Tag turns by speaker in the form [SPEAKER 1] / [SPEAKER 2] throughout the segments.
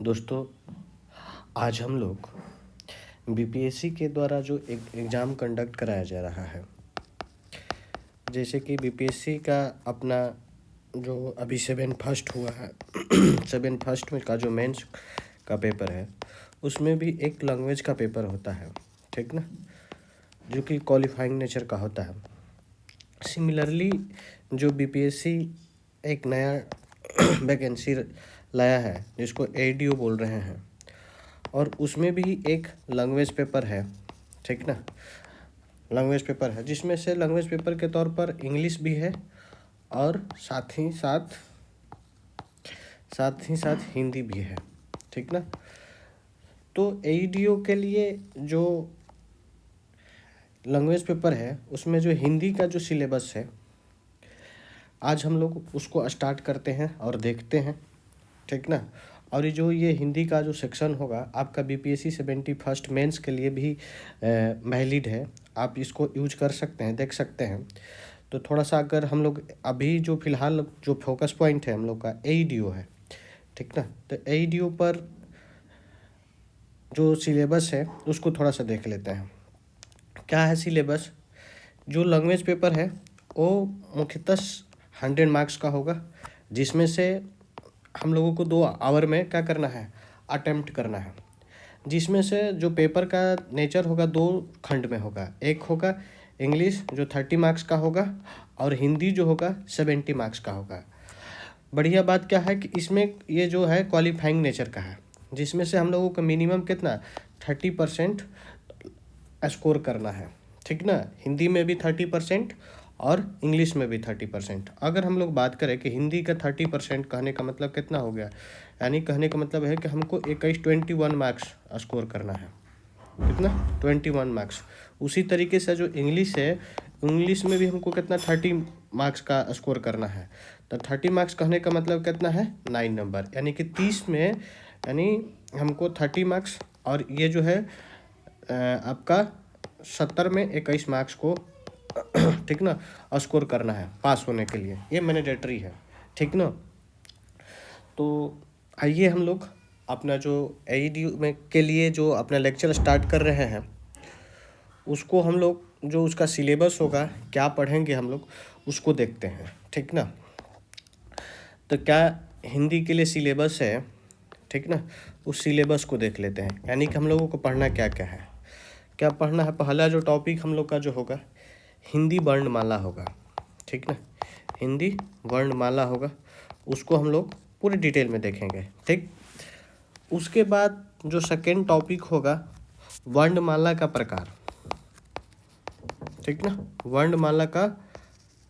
[SPEAKER 1] दोस्तों, आज हम लोग बीपीएससी के द्वारा जो एक एग्ज़ाम कंडक्ट कराया जा रहा है, जैसे कि बीपीएससी का अपना जो अभी 7 फर्स्ट हुआ है 7 फर्स्ट में का जो मेंस का पेपर है, उसमें भी एक लैंग्वेज का पेपर होता है, ठीक ना, जो कि क्वालिफाइंग नेचर का होता है। सिमिलरली जो बीपीएससी एक नया वैकेंसी लाया है जिसको एडीओ बोल रहे हैं, और उसमें भी एक लैंग्वेज पेपर है, ठीक ना। लैंग्वेज पेपर है जिसमें से लैंग्वेज पेपर के तौर पर इंग्लिश भी है और साथ ही साथ हिंदी भी है, ठीक ना। तो एडीओ के लिए जो लैंग्वेज पेपर है उसमें जो हिंदी का जो सिलेबस है, आज हम लोग उसको स्टार्ट करते हैं और देखते हैं, ठीक ना। और ये हिंदी का जो सेक्शन होगा आपका बीपीएससी 71 मेंस के लिए भी वैलिड है। आप इसको यूज कर सकते हैं, देख सकते हैं। तो थोड़ा सा अगर हम लोग अभी जो फ़िलहाल जो फोकस पॉइंट है हम लोग का एडीओ है, ठीक ना। तो एडीओ पर जो सिलेबस है उसको थोड़ा सा देख लेते हैं। क्या है सिलेबस? जो लैंग्वेज पेपर है वो मुख्यतः 100 मार्क्स का होगा, जिसमें से हम लोगों को 2 आवर में क्या करना है, अटेम्प्ट करना है। जिसमें से जो पेपर का नेचर होगा 2 खंड में होगा। एक होगा इंग्लिश जो 30 मार्क्स का होगा, और हिंदी जो होगा 70 मार्क्स का होगा। बढ़िया बात क्या है कि इसमें ये जो है क्वालिफाइंग नेचर का है, जिसमें से हम लोगों को मिनिमम कितना 30% स्कोर करना है, ठीक ना। हिंदी में भी 30% और इंग्लिश में भी 30%। अगर हम लोग बात करें कि हिंदी का 30% कहने का मतलब कितना हो गया, यानी कहने का मतलब है कि हमको 21 मार्क्स स्कोर करना है, कितना 21 मार्क्स। उसी तरीके से जो इंग्लिश है, इंग्लिश में भी हमको कितना 30 मार्क्स का स्कोर करना है। तो 30 मार्क्स कहने का मतलब कितना है 9 नंबर, यानी कि 30 में यानी हमको 30 मार्क्स, और ये जो है आपका 70 में 21 मार्क्स को ठीक ना स्कोर करना है पास होने के लिए। ये मैंडेटरी है, ठीक ना। तो आइए हम लोग अपना जो एईडी में के लिए जो अपना लेक्चर स्टार्ट कर रहे हैं, उसको हम लोग जो उसका सिलेबस होगा, क्या पढ़ेंगे हम लोग, उसको देखते हैं, ठीक ना। तो क्या हिंदी के लिए सिलेबस है, ठीक ना, उस सिलेबस को देख लेते हैं। यानी कि हम लोगों को पढ़ना क्या क्या है, क्या पढ़ना है। पहला जो टॉपिक हम लोग का जो होगा हिंदी वर्णमाला होगा, ठीक ना। हिंदी वर्णमाला होगा, उसको हम लोग पूरी डिटेल में देखेंगे, ठीक। उसके बाद जो सेकेंड टॉपिक होगा वर्णमाला का प्रकार, ठीक ना। वर्णमाला का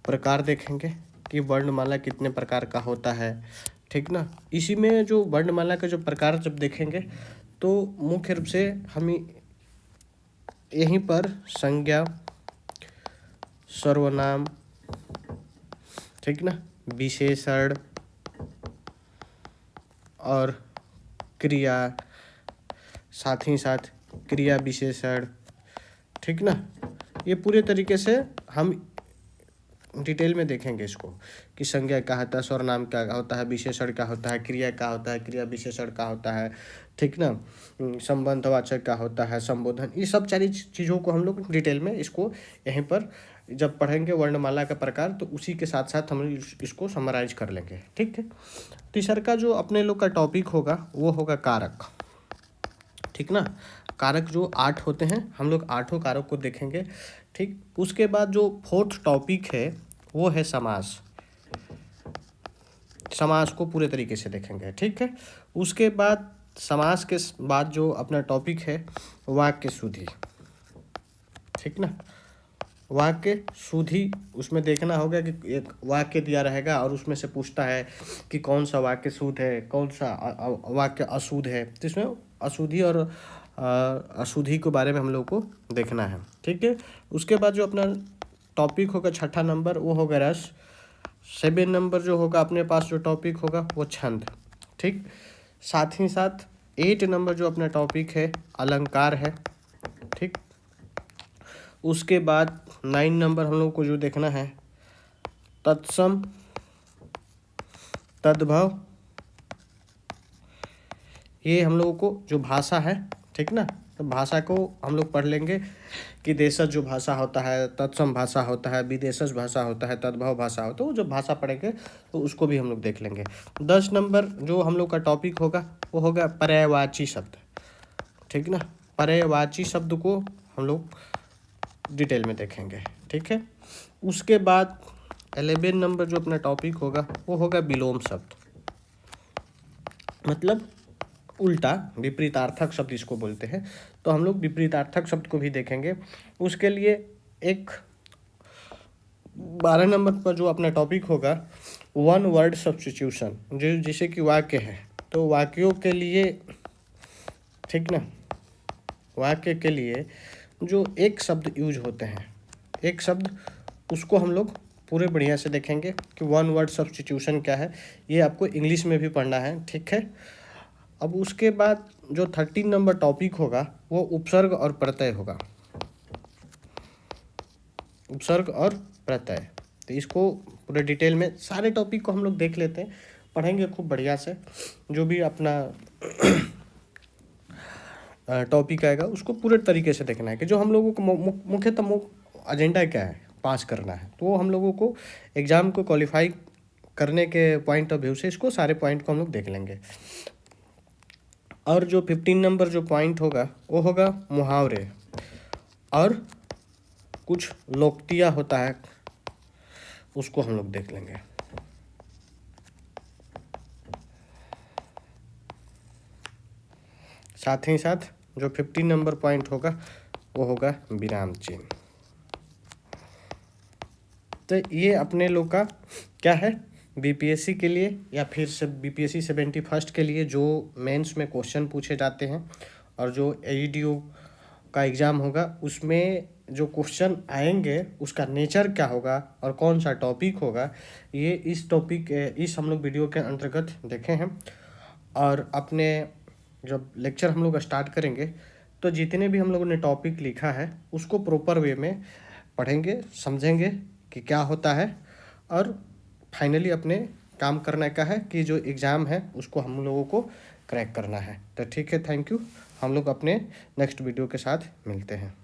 [SPEAKER 1] प्रकार देखेंगे कि वर्णमाला कितने प्रकार का होता है, ठीक ना। इसी में जो वर्णमाला का जो प्रकार जब देखेंगे तो मुख्य रूप से हम यहीं पर संज्ञा, सर्वनाम, ठीक ना, विशेषण और क्रिया, साथ ही साथ क्रिया विशेषण, ठीक ना। ये पूरे तरीके से हम डिटेल में देखेंगे इसको कि संज्ञा क्या होता है, सर्वनाम क्या होता है, विशेषण क्या होता है, क्रिया क्या होता है, क्रिया विशेषण क्या होता है, ठीक ना। संबंधवाचक क्या होता है, संबोधन, ये सब सारी चीज़ों को हम लोग डिटेल में इसको यहीं पर जब पढ़ेंगे वर्णमाला का प्रकार, तो उसी के साथ साथ हम इसको समराइज कर लेंगे, ठीक है। तीसरा का जो अपने लोग का टॉपिक होगा वो होगा कारक, ठीक ना। कारक जो 8 होते हैं, हम लोग 8 कारक को देखेंगे, ठीक। उसके बाद जो फोर्थ टॉपिक है वो है समास। समास को पूरे तरीके से देखेंगे, ठीक है। उसके बाद समास के बाद जो अपना टॉपिक है वाक्य शुद्धि, ठीक ना। वाक्य शुद्धि, उसमें देखना होगा कि एक वाक्य दिया रहेगा और उसमें से पूछता है कि कौन सा वाक्य शुद्ध है, कौन सा वाक्य अशुद्ध है। तो इसमें अशुद्धि और अशुद्धि के बारे में हम लोग को देखना है, ठीक है। उसके बाद जो अपना टॉपिक होगा छठा नंबर वो होगा रस। 7 नंबर जो होगा अपने पास जो टॉपिक होगा वो छंद, ठीक। साथ ही साथ 8 नंबर जो अपना टॉपिक है अलंकार है, ठीक। उसके बाद 9 नंबर हम लोग को जो देखना है तत्सम, तद्भव, ये हम लोगों को जो भाषा है, ठीक ना, तो भाषा को हम लोग पढ़ लेंगे कि देशज जो भाषा होता है, तत्सम भाषा होता है, विदेशज भाषा होता है, तद्भव भाषा होता है, वो जो भाषा पढ़ेंगे तो उसको भी हम लोग देख लेंगे। 10 नंबर जो हम लोग का टॉपिक होगा वो होगा पर्यायवाची शब्द, ठीक ना। पर्यायवाची शब्द को हम लोग डिटेल में देखेंगे, ठीक है। उसके बाद 11 नंबर जो अपना टॉपिक होगा वो होगा विलोम शब्द, मतलब उल्टा विपरीतार्थक शब्द इसको बोलते हैं, तो हम लोग विपरीतार्थक शब्द को भी देखेंगे। उसके लिए एक 12 नंबर पर जो अपना टॉपिक होगा वन वर्ड सब्स्टिट्यूशन, जो जैसे कि वाक्य है, तो वाक्यों के लिए, ठीक ना, वाक्य के लिए जो एक शब्द यूज होते हैं, एक शब्द, उसको हम लोग पूरे बढ़िया से देखेंगे कि वन वर्ड सब्स्टिट्यूशन क्या है। ये आपको इंग्लिश में भी पढ़ना है, ठीक है। अब उसके बाद जो 13 नंबर टॉपिक होगा वो उपसर्ग और प्रत्यय होगा, उपसर्ग और प्रत्यय। तो इसको पूरे डिटेल में सारे टॉपिक को हम लोग देख लेते हैं, पढ़ेंगे खूब बढ़िया से। जो भी अपना टॉपिक आएगा उसको पूरे तरीके से देखना है कि जो हम लोगों को मुख्यतः एजेंडा क्या है, पास करना है। तो हम लोगों को एग्ज़ाम को क्वालिफाई करने के पॉइंट ऑफ व्यू से इसको सारे पॉइंट को हम लोग देख लेंगे। और जो 15 नंबर जो पॉइंट होगा वो होगा मुहावरे और कुछ लोकोक्तियाँ होता है, उसको हम लोग देख लेंगे। साथ ही साथ जो 15 नंबर पॉइंट होगा वो होगा विराम चिन्ह। तो ये अपने लोग का क्या है, बीपीएससी के लिए या फिर बीपीएससी 71 के लिए जो मेंस में क्वेश्चन पूछे जाते हैं और जो एईडीओ का एग्ज़ाम होगा उसमें जो क्वेश्चन आएंगे उसका नेचर क्या होगा और कौन सा टॉपिक होगा, ये इस हम लोग वीडियो के अंतर्गत देखे हैं। और अपने जब लेक्चर हम लोग स्टार्ट करेंगे तो जितने भी हम लोगों ने टॉपिक लिखा है उसको प्रॉपर वे में पढ़ेंगे, समझेंगे कि क्या होता है, और फाइनली अपने काम करने का है कि जो एग्ज़ाम है उसको हम लोगों को क्रैक करना है। तो ठीक है, थैंक यू। हम लोग अपने नेक्स्ट वीडियो के साथ मिलते हैं।